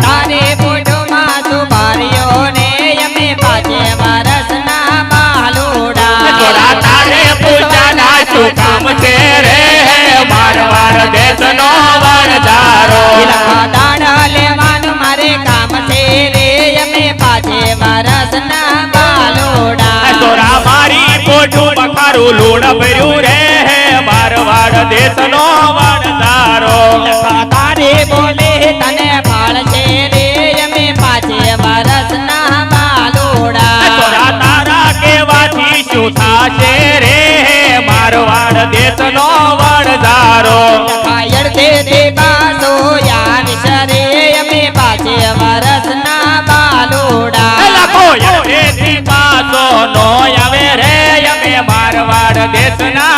તારે પોઢોમાં સુપારીઓ ને અમે 5 વર્ષના બાલુડા થોડા તારે પૂજાના શું કામ છે રે મારવાડ દેશનો વણજારો દાણા લેવાનું મારે કામ છે રે અમે 5 વર્ષના બાલુડા તોરા મારી પોઢું બખારું લૂણ ભર્યું રે મારવાડ દેશનો વણજારો તારે બોલે તને ફાળ છે રે અમે 5 વર્ષના બાલુડા તોરા તારા કેવાથી શું થાશે રે મારવાડ દેશનો વણજારો કાયર તે બાસો યાવિશ રે અમે 5 વર્ષના બાલુડા લાખો યડેથી પાસો નો આવે રે અમે મારવાડ દેશના